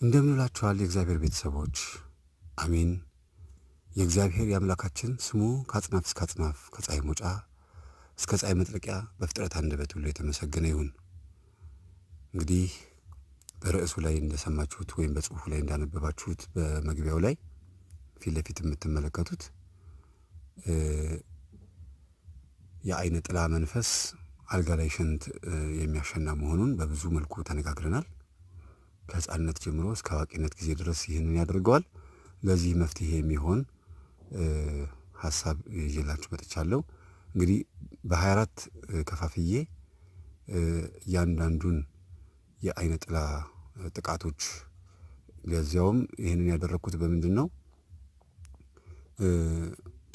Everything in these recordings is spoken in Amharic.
እንደምንላችኋል የእግዚአብሔር ቤተሰቦች አሜን። የእግዚአብሔር የአምላካችን ስሙ ከአጽናፍ እስከ አጽናፍ ከፀሐይ መውጫ እስከ ፀሐይ መጥለቂያ በፍጥረት አንደበት ሁሉ የተመሰገነ ይሁን። እንግዲህ በርዕሱ ላይ እንደሰማችሁት ወይም በጽሁፉ ላይ እንዳነበባችሁት በመግቢያው ላይ ፊት ለፊት የምትመለከቱት የአይነ ጥላ መንፈስ አልጋ ላይ ሽንት የሚያሸና መሆኑን በብዙ መልኩ ተነጋግረናል። ከሕፃንነት ጀምሮ እስከ አዋቂነት ጊዜ ድረስ ይህንን ያደርገዋል። ለዚህ መፍትሄ የሚሆን ሀሳብ ይዤላችሁ መጥቻለሁ። እንግዲህ በ24 ከፋፍዬ እያንዳንዱን የአይነ ጥላ ጥቃቶች ለዚያውም ይህንን ያደረግኩት በምንድን ነው?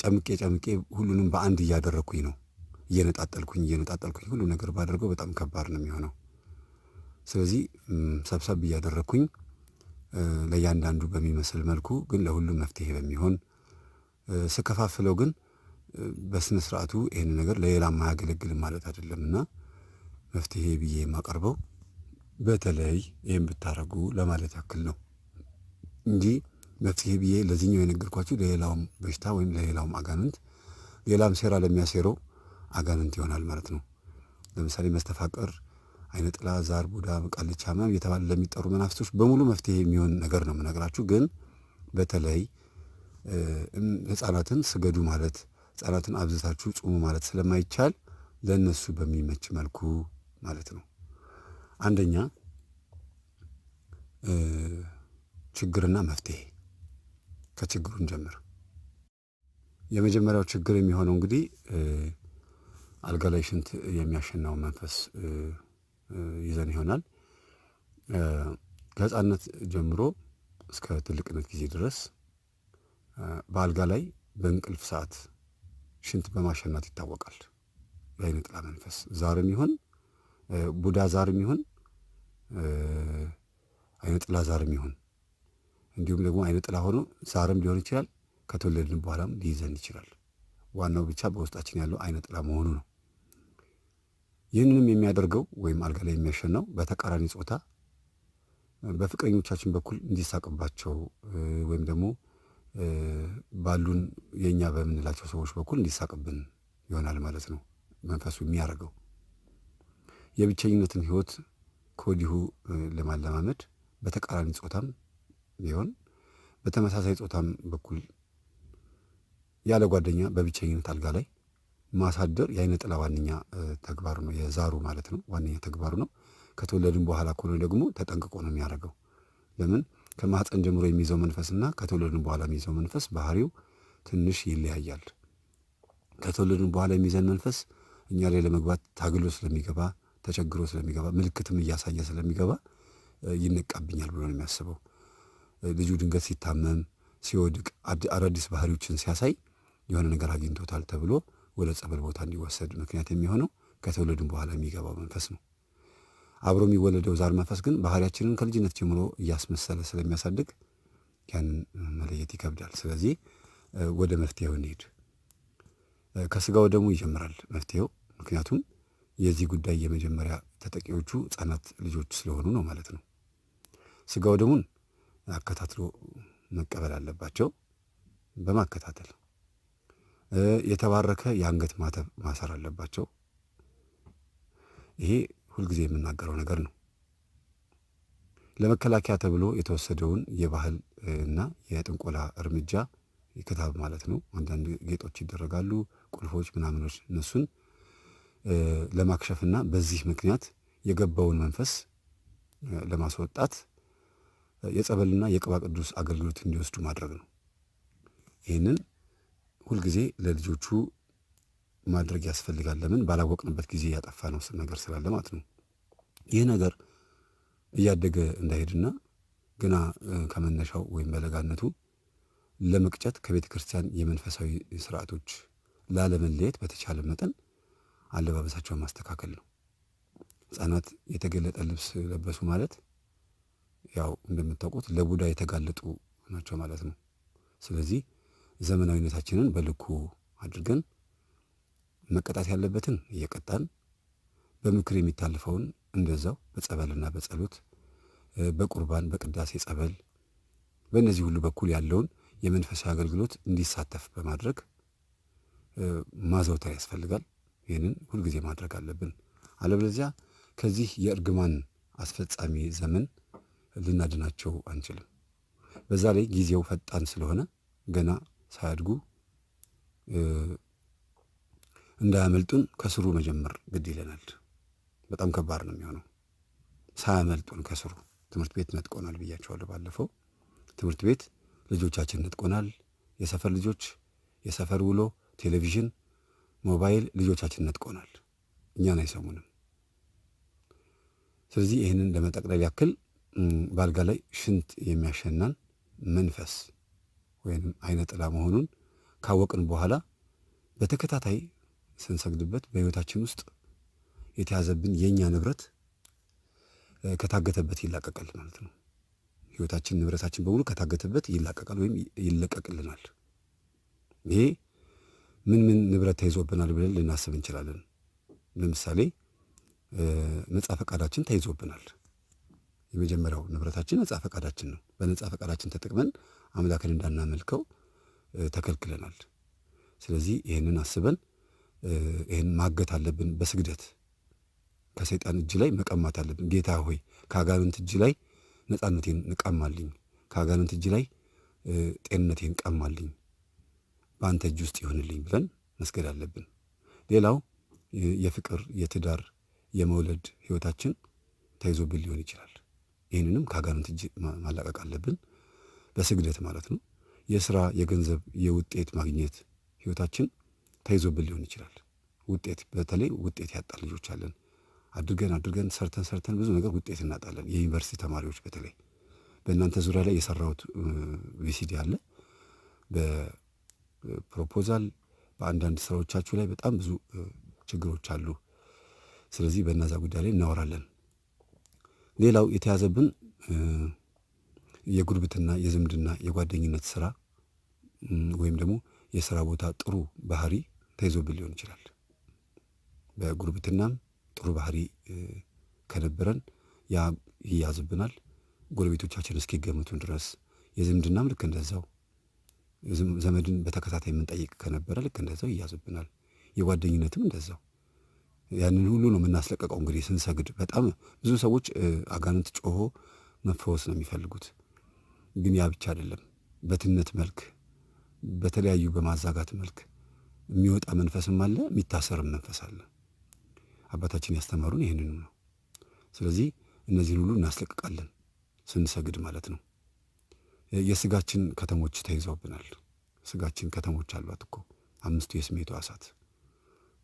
ጨምቄ ሁሉንም በአንድ እያደረግኩኝ ነው። እየነጣጠልኩኝ ሁሉ ነገር ባደርገው በጣም ከባድ ነው የሚሆነው። ስለዚህ ሰብሰብ እያደረግኩኝ ለእያንዳንዱ በሚመስል መልኩ ግን ለሁሉም መፍትሄ በሚሆን ስከፋፍለው ግን በስነ ስርዓቱ ይህን ነገር ለሌላም አያገለግልም ማለት አይደለምና መፍትሄ ብዬ የማቀርበው በተለይ ይህን ብታረጉ ለማለት ያክል ነው እንጂ መፍትሄ ብዬ ለዚህኛው የነገርኳችሁ ለሌላውም በሽታ ወይም ለሌላውም አጋንንት ሌላም ሴራ ለሚያሴረው አጋንንት ይሆናል ማለት ነው። ለምሳሌ መስተፋቀር፣ አይነ ጥላ፣ ዛር፣ ቡዳ፣ ቃልቻ ምናምን እየተባለ ለሚጠሩ መናፍስቶች በሙሉ መፍትሄ የሚሆን ነገር ነው የምነግራችሁ። ግን በተለይ ሕፃናትን ስገዱ ማለት ሕፃናትን አብዝታችሁ ጹሙ ማለት ስለማይቻል ለእነሱ በሚመች መልኩ ማለት ነው። አንደኛ ችግርና መፍትሄ። ከችግሩን ጀምር። የመጀመሪያው ችግር የሚሆነው እንግዲህ አልጋ ላይ ሽንት የሚያሸናው መንፈስ ይዘን ይሆናል። ከሕፃንነት ጀምሮ እስከ ትልቅነት ጊዜ ድረስ በአልጋ ላይ በእንቅልፍ ሰዓት ሽንት በማሸናት ይታወቃል። የአይነ ጥላ መንፈስ ዛርም ይሁን ቡዳ ዛርም ይሁን አይነ ጥላ ዛርም ይሁን እንዲሁም ደግሞ አይነ ጥላ ሆኖ ዛርም ሊሆን ይችላል። ከተወለድን በኋላም ሊይዘን ይችላል። ዋናው ብቻ በውስጣችን ያለው አይነ ጥላ መሆኑ ነው። ይህንንም የሚያደርገው ወይም አልጋ ላይ የሚያሸናው በተቃራኒ ጾታ በፍቅረኞቻችን በኩል እንዲሳቅባቸው ወይም ደግሞ ባሉን የእኛ በምንላቸው ሰዎች በኩል እንዲሳቅብን ይሆናል ማለት ነው። መንፈሱ የሚያደርገው የብቸኝነትን ሕይወት ከወዲሁ ለማለማመድ በተቃራኒ ጾታም ቢሆን በተመሳሳይ ጾታም በኩል ያለ ጓደኛ በብቸኝነት አልጋ ላይ ማሳደር የአይነ ጥላ ዋነኛ ተግባሩ ነው። የዛሩ ማለት ነው ዋነኛ ተግባሩ ነው። ከተወለድን በኋላ ከሆነ ደግሞ ተጠንቅቆ ነው የሚያደርገው። ለምን? ከማህፀን ጀምሮ የሚይዘው መንፈስና ከተወለድን በኋላ የሚይዘው መንፈስ ባህሪው ትንሽ ይለያያል። ከተወለድን በኋላ የሚይዘን መንፈስ እኛ ላይ ለመግባት ታግሎ ስለሚገባ ተቸግሮ ስለሚገባ ምልክትም እያሳየ ስለሚገባ ይነቃብኛል ብሎ ነው የሚያስበው። ልጁ ድንገት ሲታመም ሲወድቅ አዳዲስ ባህሪዎችን ሲያሳይ የሆነ ነገር አግኝቶታል ተብሎ ወደ ጸበል ቦታ እንዲወሰድ ምክንያት የሚሆነው ከተወለድን በኋላ የሚገባው መንፈስ ነው። አብሮ የሚወለደው ዛር መንፈስ ግን ባህሪያችንን ከልጅነት ጀምሮ እያስመሰለ ስለሚያሳድግ ያንን መለየት ይከብዳል። ስለዚህ ወደ መፍትሄው እንሄድ። ከስጋው ደግሞ ይጀምራል መፍትሄው። ምክንያቱም የዚህ ጉዳይ የመጀመሪያ ተጠቂዎቹ ሕፃናት ልጆች ስለሆኑ ነው ማለት ነው። ስጋው ደሙን አከታትሎ መቀበል አለባቸው። በማከታተል የተባረከ የአንገት ማተብ ማሰር አለባቸው። ይሄ ሁልጊዜ የምናገረው ነገር ነው። ለመከላከያ ተብሎ የተወሰደውን የባህል እና የጥንቆላ እርምጃ ክታብ ማለት ነው። አንዳንድ ጌጦች ይደረጋሉ፣ ቁልፎች ምናምኖች፣ እነሱን ለማክሸፍና በዚህ ምክንያት የገባውን መንፈስ ለማስወጣት የጸበልና የቅባ ቅዱስ አገልግሎት እንዲወስዱ ማድረግ ነው። ይህንን ሁልጊዜ ለልጆቹ ማድረግ ያስፈልጋል። ለምን? ባላወቅንበት ጊዜ ያጠፋ ነው ነገር ስላለ ማለት ነው። ይህ ነገር እያደገ እንዳይሄድና ገና ከመነሻው ወይም በለጋነቱ ለመቅጨት ከቤተ ክርስቲያን የመንፈሳዊ ስርዓቶች ላለመለየት በተቻለ መጠን አለባበሳቸውን ማስተካከል ነው። ሕፃናት የተገለጠ ልብስ ለበሱ ማለት ያው እንደምታውቁት ለቡዳ የተጋለጡ ናቸው ማለት ነው። ስለዚህ ዘመናዊነታችንን በልኩ አድርገን መቀጣት ያለበትን እየቀጣን በምክር የሚታልፈውን እንደዛው በጸበልና በጸሎት በቁርባን፣ በቅዳሴ፣ ጸበል በእነዚህ ሁሉ በኩል ያለውን የመንፈሳዊ አገልግሎት እንዲሳተፍ በማድረግ ማዘውተር ያስፈልጋል። ይህንን ሁልጊዜ ማድረግ አለብን። አለበለዚያ ከዚህ የእርግማን አስፈጻሚ ዘመን ልናድናቸው አንችልም። በዛ ላይ ጊዜው ፈጣን ስለሆነ ገና ሳያድጉ እንዳያመልጡን ከስሩ መጀመር ግድ ይለናል። በጣም ከባድ ነው የሚሆነው ሳያመልጡን ከስሩ። ትምህርት ቤት ነጥቆናል ብያቸዋለሁ ባለፈው። ትምህርት ቤት ልጆቻችን ነጥቆናል። የሰፈር ልጆች፣ የሰፈር ውሎ፣ ቴሌቪዥን፣ ሞባይል ልጆቻችን ነጥቆናል። እኛን አይሰሙንም። ስለዚህ ይህንን ለመጠቅለል ያክል በአልጋ ላይ ሽንት የሚያሸናን መንፈስ ወይም አይነ ጥላ መሆኑን ካወቅን በኋላ በተከታታይ ስንሰግድበት በሕይወታችን ውስጥ የተያዘብን የእኛ ንብረት ከታገተበት ይላቀቃል ማለት ነው። ሕይወታችን፣ ንብረታችን በሙሉ ከታገተበት ይላቀቃል ወይም ይለቀቅልናል። ይሄ ምን ንብረት ተይዞብናል ብለን ልናስብ እንችላለን። ለምሳሌ ነጻ ፈቃዳችን ተይዞብናል። የመጀመሪያው ንብረታችን ነጻ ፈቃዳችን ነው። በነጻ ፈቃዳችን ተጠቅመን አምላክን እንዳናመልከው ተከልክለናል። ስለዚህ ይህንን አስበን ይህን ማገት አለብን። በስግደት ከሰይጣን እጅ ላይ መቀማት አለብን። ጌታ ሆይ ከአጋንንት እጅ ላይ ነጻነቴን ንቀማልኝ፣ ከአጋንንት እጅ ላይ ጤንነቴን ቀማልኝ፣ በአንተ እጅ ውስጥ ይሆንልኝ ብለን መስገድ አለብን። ሌላው የፍቅር፣ የትዳር፣ የመውለድ ህይወታችን ተይዞብን ሊሆን ይችላል። ይህንንም ከአጋንንት እጅ ማላቀቅ አለብን በስግደት ማለት ነው። የስራ፣ የገንዘብ፣ የውጤት ማግኘት ህይወታችን ተይዞብን ሊሆን ይችላል። ውጤት፣ በተለይ ውጤት ያጣ ልጆች አለን። አድርገን ሰርተን ብዙ ነገር ውጤት እናጣለን። የዩኒቨርሲቲ ተማሪዎች በተለይ በእናንተ ዙሪያ ላይ የሰራሁት ቪሲዲ አለ። በፕሮፖዛል በአንዳንድ ስራዎቻችሁ ላይ በጣም ብዙ ችግሮች አሉ። ስለዚህ በእነዛ ጉዳይ ላይ እናወራለን። ሌላው የተያዘብን የጉርብትና፣ የዝምድና፣ የጓደኝነት ስራ ወይም ደግሞ የስራ ቦታ ጥሩ ባህሪ ተይዞብን ሊሆን ይችላል። በጉርብትናም ጥሩ ባህሪ ከነበረን ያ ይያዝብናል፣ ጎረቤቶቻችን እስኪገምቱን ድረስ። የዝምድናም ልክ እንደዛው፣ ዘመድን በተከታታይ የምንጠይቅ ከነበረ ልክ እንደዛው ይያዝብናል። የጓደኝነትም እንደዛው። ያንን ሁሉ ነው የምናስለቀቀው እንግዲህ ስንሰግድ። በጣም ብዙ ሰዎች አጋንንት ጮሆ መፈወስ ነው የሚፈልጉት፣ ግን ያ ብቻ አይደለም። በትነት መልክ፣ በተለያዩ በማዛጋት መልክ የሚወጣ መንፈስም አለ፣ የሚታሰርም መንፈስ አለ። አባታችን ያስተማሩን ይህንኑ ነው። ስለዚህ እነዚህን ሁሉ እናስለቅቃለን ስንሰግድ ማለት ነው። የስጋችን ከተሞች ተይዘውብናል። ስጋችን ከተሞች አሏት እኮ 5ቱ የስሜቱ ሕዋሳት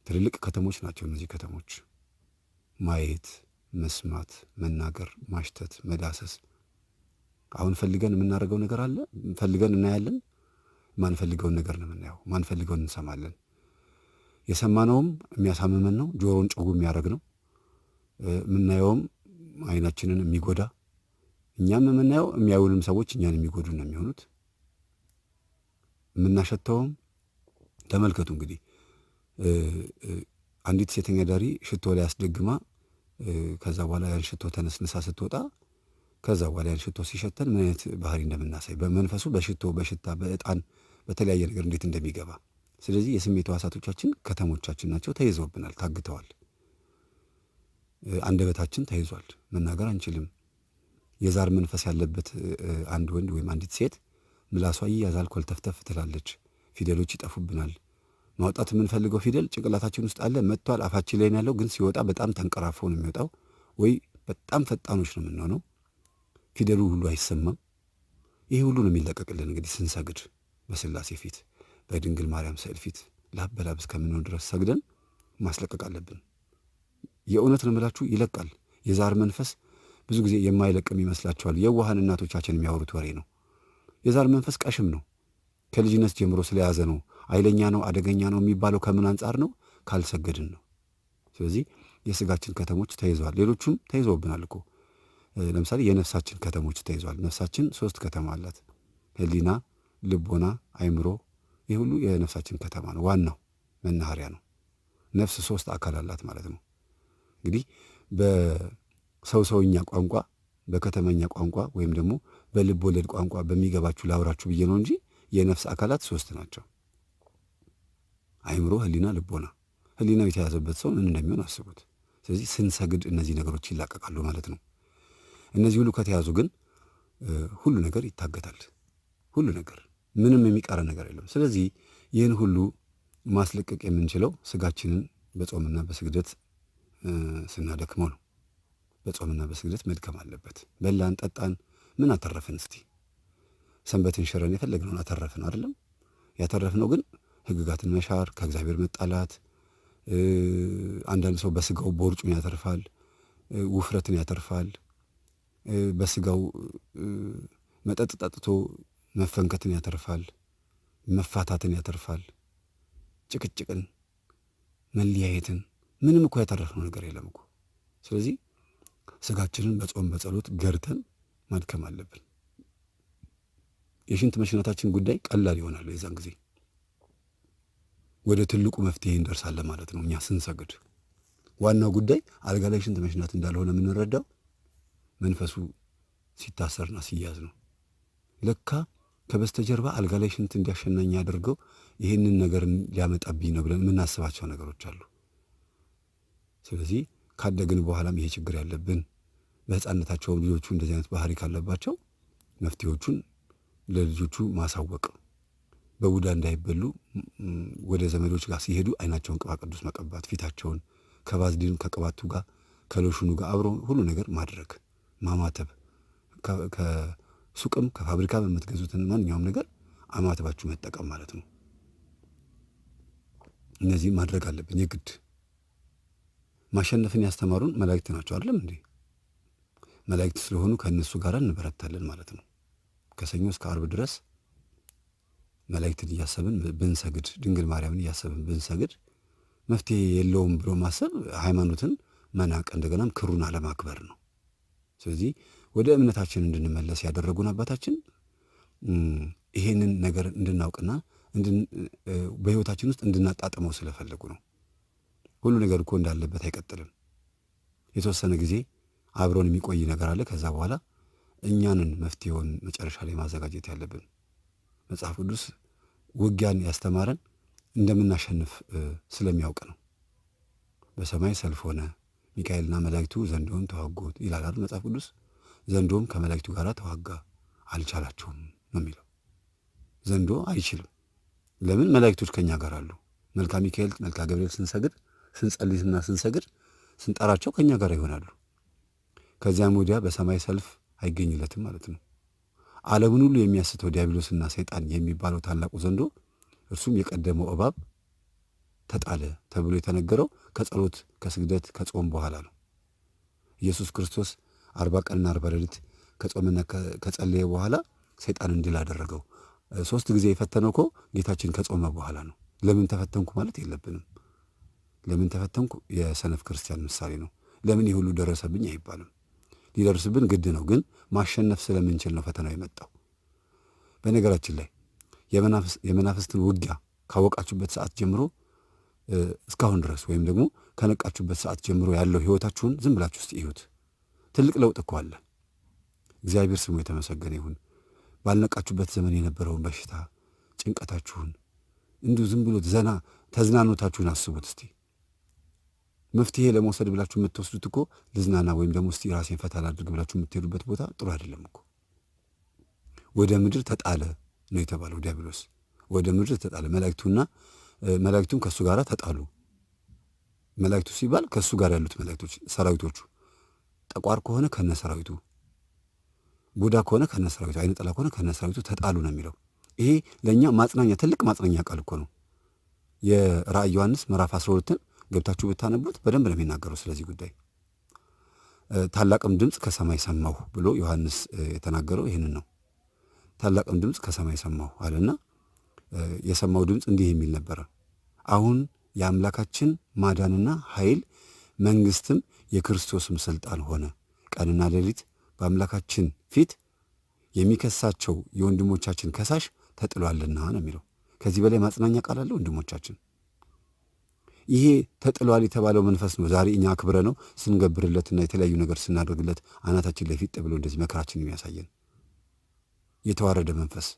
ትልልቅ ከተሞች ናቸው። እነዚህ ከተሞች ማየት፣ መስማት፣ መናገር፣ ማሽተት፣ መዳሰስ። አሁን ፈልገን የምናደርገው ነገር አለ። ፈልገን እናያለን። ማንፈልገውን ነገር ነው የምናየው። ማንፈልገውን እንሰማለን። የሰማነውም የሚያሳምመን ነው። ጆሮን ጭው የሚያደርግ ነው። የምናየውም አይናችንን የሚጎዳ፣ እኛም የምናየው የሚያዩንም ሰዎች እኛን የሚጎዱ ነው የሚሆኑት። የምናሸተውም ተመልከቱ እንግዲህ አንዲት ሴተኛ ዳሪ ሽቶ ላይ አስደግማ ከዛ በኋላ ያን ሽቶ ተነስንሳ ስትወጣ ከዛ በኋላ ያን ሽቶ ሲሸተን ምን አይነት ባህሪ እንደምናሳይ በመንፈሱ፣ በሽቶ፣ በሽታ፣ በዕጣን፣ በተለያየ ነገር እንዴት እንደሚገባ። ስለዚህ የስሜት ሕዋሳቶቻችን ከተሞቻችን ናቸው። ተይዘውብናል፣ ታግተዋል። አንደበታችን ተይዟል፣ መናገር አንችልም። የዛር መንፈስ ያለበት አንድ ወንድ ወይም አንዲት ሴት ምላሷ ይያዛል፣ ኮልተፍተፍ ትላለች፣ ፊደሎች ይጠፉብናል። ማውጣት የምንፈልገው ፊደል ጭንቅላታችን ውስጥ አለ፣ መጥቷል፣ አፋችን ላይ ያለው ግን ሲወጣ በጣም ተንቀራፎ ነው የሚወጣው፣ ወይ በጣም ፈጣኖች ነው የምንሆነው። ፊደሉ ሁሉ አይሰማም። ይሄ ሁሉ ነው የሚለቀቅልን እንግዲህ ስንሰግድ በስላሴ ፊት፣ በድንግል ማርያም ስዕል ፊት ላብ በላብ እስከምንሆን ድረስ ሰግደን ማስለቀቅ አለብን። የእውነት ነው የምላችሁ፣ ይለቃል። የዛር መንፈስ ብዙ ጊዜ የማይለቅም ይመስላችኋል። የዋሃን እናቶቻችን የሚያወሩት ወሬ ነው። የዛር መንፈስ ቀሽም ነው። ከልጅነት ጀምሮ ስለያዘ ነው። ኃይለኛ ነው፣ አደገኛ ነው የሚባለው ከምን አንጻር ነው? ካልሰገድን ነው። ስለዚህ የስጋችን ከተሞች ተይዘዋል። ሌሎቹም ተይዘውብናል እኮ። ለምሳሌ የነፍሳችን ከተሞች ተይዘዋል። ነፍሳችን 3 ከተማ አላት። ህሊና፣ ልቦና፣ አይምሮ። ይህ ሁሉ የነፍሳችን ከተማ ነው። ዋናው መናኸሪያ ነው። ነፍስ 3 አካል አላት ማለት ነው። እንግዲህ በሰውኛ ቋንቋ በከተመኛ ቋንቋ ወይም ደግሞ በልብ ወለድ ቋንቋ በሚገባችሁ ላውራችሁ ብዬ ነው እንጂ የነፍስ አካላት 3 ናቸው። አይምሮ፣ ህሊና፣ ልቦና። ህሊናው የተያዘበት ሰው ምን እንደሚሆን አስቡት። ስለዚህ ስንሰግድ እነዚህ ነገሮች ይላቀቃሉ ማለት ነው። እነዚህ ሁሉ ከተያዙ ግን ሁሉ ነገር ይታገታል። ሁሉ ነገር ምንም የሚቀረ ነገር የለም። ስለዚህ ይህን ሁሉ ማስለቀቅ የምንችለው ስጋችንን በጾምና በስግደት ስናደክመው ነው። በጾምና በስግደት መድከም አለበት። በላን ጠጣን፣ ምን አተረፍን? እስቲ ሰንበትን ሽረን የፈለግነውን አተረፍን አይደለም? ያተረፍነው ግን ህግጋትን መሻር፣ ከእግዚአብሔር መጣላት። አንዳንድ ሰው በስጋው ቦርጩን ያተርፋል፣ ውፍረትን ያተርፋል። በስጋው መጠጥ ጠጥቶ መፈንከትን ያተርፋል፣ መፋታትን ያተርፋል፣ ጭቅጭቅን፣ መለያየትን። ምንም እኮ ያተረፍነው ነገር የለም እኮ። ስለዚህ ስጋችንን በጾም በጸሎት ገርተን ማድከም አለብን። የሽንት መሽናታችን ጉዳይ ቀላል ይሆናል። የዛን ጊዜ ወደ ትልቁ መፍትሄ እንደርሳለን ማለት ነው። እኛ ስንሰግድ ዋናው ጉዳይ አልጋ ላይ ሽንት መሽናት እንዳልሆነ የምንረዳው መንፈሱ ሲታሰርና ሲያዝ ነው። ለካ ከበስተጀርባ አልጋ ላይ ሽንት እንዲያሸናኝ ያደርገው ይህንን ነገር ሊያመጣብኝ ነው ብለን የምናስባቸው ነገሮች አሉ። ስለዚህ ካደግን በኋላም ይሄ ችግር ያለብን በሕፃንነታቸውም ልጆቹ እንደዚህ አይነት ባህሪ ካለባቸው መፍትሄዎቹን ለልጆቹ ማሳወቅ፣ በቡዳ እንዳይበሉ ወደ ዘመዶች ጋር ሲሄዱ አይናቸውን ቅባ ቅዱስ መቀባት፣ ፊታቸውን ከባዝሊኑ ከቅባቱ ጋር ከሎሽኑ ጋር አብሮ ሁሉ ነገር ማድረግ፣ ማማተብ፣ ከሱቅም ከፋብሪካ በምትገዙትን ማንኛውም ነገር አማተባችሁ መጠቀም ማለት ነው። እነዚህ ማድረግ አለብን የግድ። ማሸነፍን ያስተማሩን መላእክት ናቸው አይደለም እንዴ? መላእክት ስለሆኑ ከእነሱ ጋር እንበረታለን ማለት ነው። ከሰኞ እስከ ዓርብ ድረስ መላእክትን እያሰብን ብንሰግድ፣ ድንግል ማርያምን እያሰብን ብንሰግድ መፍትሄ የለውም ብሎ ማሰብ ሃይማኖትን መናቅ፣ እንደገናም ክሩን አለማክበር ነው። ስለዚህ ወደ እምነታችን እንድንመለስ ያደረጉን አባታችን ይሄንን ነገር እንድናውቅና በሕይወታችን ውስጥ እንድናጣጥመው ስለፈለጉ ነው። ሁሉ ነገር እኮ እንዳለበት አይቀጥልም። የተወሰነ ጊዜ አብሮን የሚቆይ ነገር አለ። ከዛ በኋላ እኛንን መፍትሄውን መጨረሻ ላይ ማዘጋጀት ያለብን። መጽሐፍ ቅዱስ ውጊያን ያስተማረን እንደምናሸንፍ ስለሚያውቅ ነው። በሰማይ ሰልፍ ሆነ፣ ሚካኤልና መላእክቱ ዘንዶውን ተዋጉት ይላል አይደል መጽሐፍ ቅዱስ። ዘንዶም ከመላእክቱ ጋር ተዋጋ፣ አልቻላቸውም ነው የሚለው። ዘንዶ አይችልም። ለምን? መላእክቶች ከኛ ጋር አሉ። መልካ ሚካኤል፣ መልካ ገብርኤል ስንሰግድ፣ ስንጸልይና ስንሰግድ ስንጠራቸው ከኛ ጋር ይሆናሉ። ከዚያም ወዲያ በሰማይ ሰልፍ አይገኝለትም ማለት ነው። ዓለምን ሁሉ የሚያስተው ዲያብሎስና ሰይጣን የሚባለው ታላቁ ዘንዶ እርሱም የቀደመው እባብ ተጣለ ተብሎ የተነገረው ከጸሎት ከስግደት ከጾም በኋላ ነው። ኢየሱስ ክርስቶስ 40 ቀንና 40 ሌሊት ከጾምና ከጸለየ በኋላ ሰይጣንን ድል አደረገው። 3 ጊዜ የፈተነው እኮ ጌታችን ከጾመ በኋላ ነው። ለምን ተፈተንኩ ማለት የለብንም። ለምን ተፈተንኩ የሰነፍ ክርስቲያን ምሳሌ ነው። ለምን ይህ ሁሉ ደረሰብኝ አይባልም። ሊደርስብን ግድ ነው፣ ግን ማሸነፍ ስለምንችል ነው ፈተናው የመጣው። በነገራችን ላይ የመናፍስትን ውጊያ ካወቃችሁበት ሰዓት ጀምሮ እስካሁን ድረስ ወይም ደግሞ ከነቃችሁበት ሰዓት ጀምሮ ያለው ሕይወታችሁን ዝም ብላችሁ ውስጥ ይሁት። ትልቅ ለውጥ እኮ አለ። እግዚአብሔር ስሙ የተመሰገነ ይሁን። ባልነቃችሁበት ዘመን የነበረውን በሽታ ጭንቀታችሁን እንዲሁ ዝም ብሎ ተዝናኖታችሁን አስቡት እስቲ። መፍትሄ ለመውሰድ ብላችሁ የምትወስዱት እኮ ልዝናና ወይም ደግሞ እስቲ ራሴን ፈታ ላድርግ ብላችሁ የምትሄዱበት ቦታ ጥሩ አይደለም እኮ። ወደ ምድር ተጣለ ነው የተባለው ዲያብሎስ። ወደ ምድር ተጣለ። መላእክቱም ከእሱ ጋር ተጣሉ። መላእክቱ ሲባል ከእሱ ጋር ያሉት መላእክቶች ሰራዊቶቹ፣ ጠቋር ከሆነ ከነ ሰራዊቱ፣ ቡዳ ከሆነ ከነ ሰራዊቱ፣ አይነ ጥላ ከሆነ ከነ ሰራዊቱ ተጣሉ ነው የሚለው። ይሄ ለእኛ ማጽናኛ፣ ትልቅ ማጽናኛ ቃል እኮ ነው። የራእይ ዮሐንስ ምዕራፍ 12ን ገብታችሁ ብታነቡት በደንብ ነው የሚናገረው ስለዚህ ጉዳይ። ታላቅም ድምፅ ከሰማይ ሰማሁ ብሎ ዮሐንስ የተናገረው ይህንን ነው። ታላቅም ድምፅ ከሰማይ ሰማሁ አለና የሰማው ድምፅ እንዲህ የሚል ነበረ። አሁን የአምላካችን ማዳንና ኃይል መንግስትም የክርስቶስም ስልጣን ሆነ። ቀንና ሌሊት በአምላካችን ፊት የሚከሳቸው የወንድሞቻችን ከሳሽ ተጥሏልና ነው የሚለው። ከዚህ በላይ ማጽናኛ ቃል አለ ወንድሞቻችን? ይሄ ተጥሏል የተባለው መንፈስ ነው ዛሬ እኛ አክብረ ነው ስንገብርለትና የተለያዩ ነገር ስናደርግለት አናታችን ላይ ፊት ብሎ እንደዚህ መከራችን የሚያሳየን የተዋረደ መንፈስ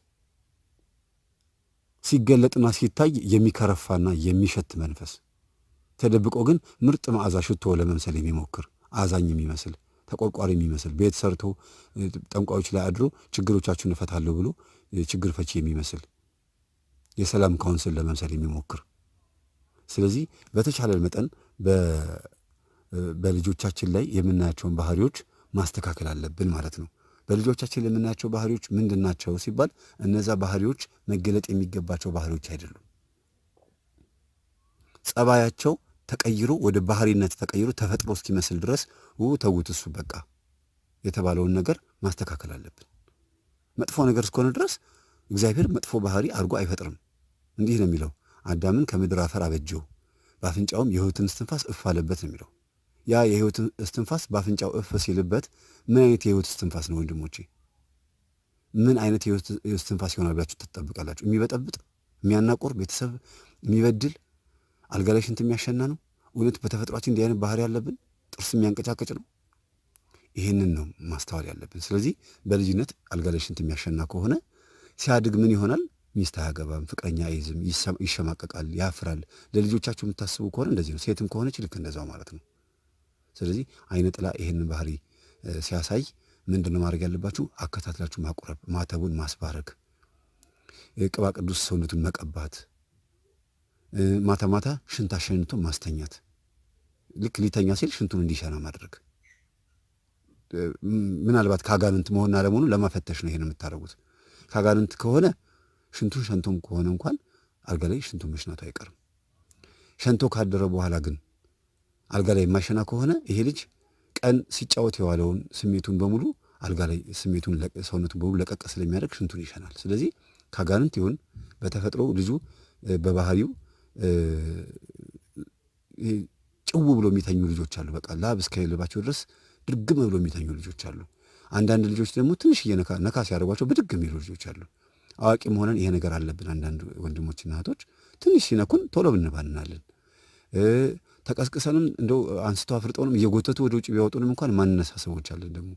ሲገለጥና ሲታይ የሚከረፋና የሚሸት መንፈስ ተደብቆ ግን ምርጥ መዓዛ ሽቶ ለመምሰል የሚሞክር አዛኝ የሚመስል ተቆርቋሪ የሚመስል ቤት ሰርቶ ጠንቋዮች ላይ አድሮ ችግሮቻችሁን እፈታለሁ ብሎ ችግር ፈቺ የሚመስል የሰላም ካውንስል ለመምሰል የሚሞክር። ስለዚህ በተቻለ መጠን በልጆቻችን ላይ የምናያቸውን ባህሪዎች ማስተካከል አለብን ማለት ነው። በልጆቻችን ላይ የምናያቸው ባህሪዎች ምንድን ናቸው ሲባል እነዛ ባህሪዎች መገለጥ የሚገባቸው ባህሪዎች አይደሉም። ጸባያቸው ተቀይሮ ወደ ባህሪነት ተቀይሮ ተፈጥሮ እስኪመስል ድረስ ተውት እሱ በቃ የተባለውን ነገር ማስተካከል አለብን። መጥፎ ነገር እስከሆነ ድረስ እግዚአብሔር መጥፎ ባህሪ አድርጎ አይፈጥርም። እንዲህ ነው የሚለው አዳምን ከምድር አፈር አበጀው በአፍንጫውም የሕይወትን እስትንፋስ እፍ አለበት ነው የሚለው። ያ የሕይወትን እስትንፋስ በአፍንጫው እፍ ሲልበት ምን አይነት የሕይወት እስትንፋስ ነው ወንድሞቼ? ምን አይነት የሕይወት እስትንፋስ ይሆናል ብላችሁ ትጠብቃላችሁ? የሚበጠብጥ የሚያናቆር ቤተሰብ የሚበድል አልጋ ላይ ሽንት የሚያሸና ነው? እውነት በተፈጥሯችን እንዲህ አይነት ባህሪ ያለብን? ጥርስ የሚያንቀጫቀጭ ነው? ይህንን ነው ማስተዋል ያለብን። ስለዚህ በልጅነት አልጋ ላይ ሽንት የሚያሸና ከሆነ ሲያድግ ምን ይሆናል? ሚስት አያገባም፣ ፍቅረኛ አይዝም፣ ይሸማቀቃል፣ ያፍራል። ለልጆቻችሁ የምታስቡ ከሆነ እንደዚህ ነው። ሴትም ከሆነች ልክ እንደዛው ማለት ነው። ስለዚህ አይነ ጥላ ይህንን ባህሪ ሲያሳይ ምንድን ነው ማድረግ ያለባችሁ? አከታትላችሁ ማቁረብ፣ ማተቡን ማስባረክ፣ ቅባ ቅዱስ ሰውነቱን መቀባት፣ ማታ ማታ ሽንት አሸንቶ ማስተኛት፣ ልክ ሊተኛ ሲል ሽንቱን እንዲሸና ማድረግ። ምናልባት ከአጋንንት መሆንና ለመሆኑ ለማፈተሽ ነው ይሄን የምታደርጉት። ከአጋንንት ከሆነ ሽንቱን ሸንቶም ከሆነ እንኳን አልጋ ላይ ሽንቱን መሽናቱ አይቀርም። ሸንቶ ካደረ በኋላ ግን አልጋ ላይ የማይሸና ከሆነ ይሄ ልጅ ቀን ሲጫወት የዋለውን ስሜቱን በሙሉ አልጋ ላይ ስሜቱን ሰውነቱን በሙሉ ለቀቅ ስለሚያደርግ ሽንቱን ይሸናል። ስለዚህ ከአጋንንት ይሁን በተፈጥሮ ልጁ በባህሪው ጭው ብሎ የሚተኙ ልጆች አሉ። በቃ ላብ እስከ ልባቸው ድረስ ድርግም ብሎ የሚተኙ ልጆች አሉ። አንዳንድ ልጆች ደግሞ ትንሽዬ ነካ ሲያደርጓቸው ብድግ የሚሉ ልጆች አሉ። አዋቂም ሆነን ይሄ ነገር አለብን። አንዳንድ ወንድሞችና እህቶች ትንሽ ሲነኩን ቶሎ ብንባንናለን። ተቀስቅሰንም እንደው አንስተው አፍርጠውንም እየጎተቱ ወደ ውጭ ቢያወጡንም እንኳን ማንነሳ ሰዎች አለን። ደግሞ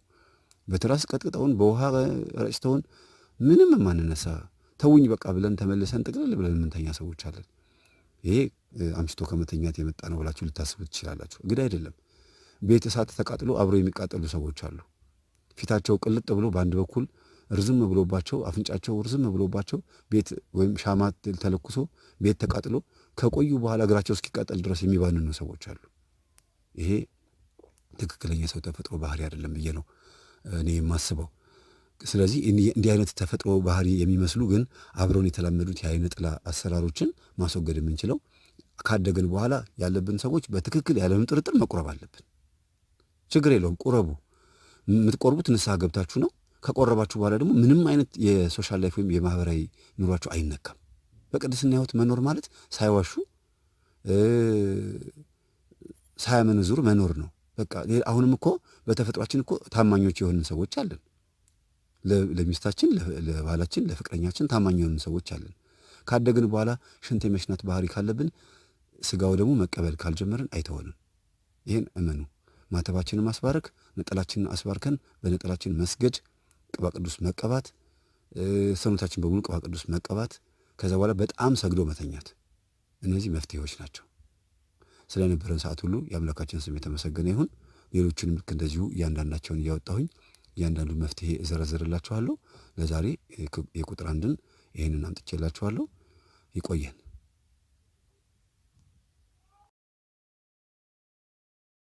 በትራስ ቀጥቅጠውን በውሃ ረጭተውን ምንም ማንነሳ ተውኝ በቃ ብለን ተመልሰን ጥቅልል ብለን የምንተኛ ሰዎች አለን። ይሄ አምሽቶ ከመተኛት የመጣ ነው ብላችሁ ልታስቡ ትችላላችሁ። እንግዲህ አይደለም። ቤት እሳት ተቃጥሎ አብረው የሚቃጠሉ ሰዎች አሉ። ፊታቸው ቅልጥ ብሎ በአንድ በኩል ርዝም ብሎባቸው አፍንጫቸው ርዝም ብሎባቸው ቤት ወይም ሻማ ተለኩሶ ቤት ተቃጥሎ ከቆዩ በኋላ እግራቸው እስኪቃጠል ድረስ የሚባንኑ ሰዎች አሉ። ይሄ ትክክለኛ ሰው ተፈጥሮ ባህሪ አይደለም ብዬ ነው እኔ የማስበው። ስለዚህ እንዲህ አይነት ተፈጥሮ ባህሪ የሚመስሉ ግን አብረውን የተላመዱት የአይነ ጥላ አሰራሮችን ማስወገድ የምንችለው ካደግን በኋላ ያለብን ሰዎች በትክክል ያለምንም ጥርጥር መቁረብ አለብን። ችግር የለውም ቁረቡ። የምትቆርቡት ንስሐ ገብታችሁ ነው። ከቆረባችሁ በኋላ ደግሞ ምንም አይነት የሶሻል ላይፍ ወይም የማህበራዊ ኑሯችሁ አይነካም። በቅድስና ሕይወት መኖር ማለት ሳይዋሹ ሳያመነዝሩ መኖር ነው። በቃ አሁንም እኮ በተፈጥሯችን እኮ ታማኞች የሆንን ሰዎች አለን። ለሚስታችን፣ ለባላችን፣ ለፍቅረኛችን ታማኝ የሆንን ሰዎች አለን። ካደግን በኋላ ሽንት የመሽናት ባህሪ ካለብን ስጋው ደግሞ መቀበል ካልጀመርን አይተወንም። ይህን እመኑ። ማተባችንን ማስባረክ፣ ነጠላችንን አስባርከን በነጠላችን መስገድ፣ ቅባ ቅዱስ መቀባት፣ ሰውነታችን በሙሉ ቅባ ቅዱስ መቀባት፣ ከዛ በኋላ በጣም ሰግዶ መተኛት። እነዚህ መፍትሄዎች ናቸው። ስለነበረን ሰዓት ሁሉ የአምላካችን ስም የተመሰገነ ይሁን። ሌሎችንም ልክ እንደዚሁ እያንዳንዳቸውን እያወጣሁኝ እያንዳንዱ መፍትሄ እዘረዝርላችኋለሁ። ለዛሬ የቁጥር አንድን ይህንን አምጥቼላችኋለሁ። ይቆየን።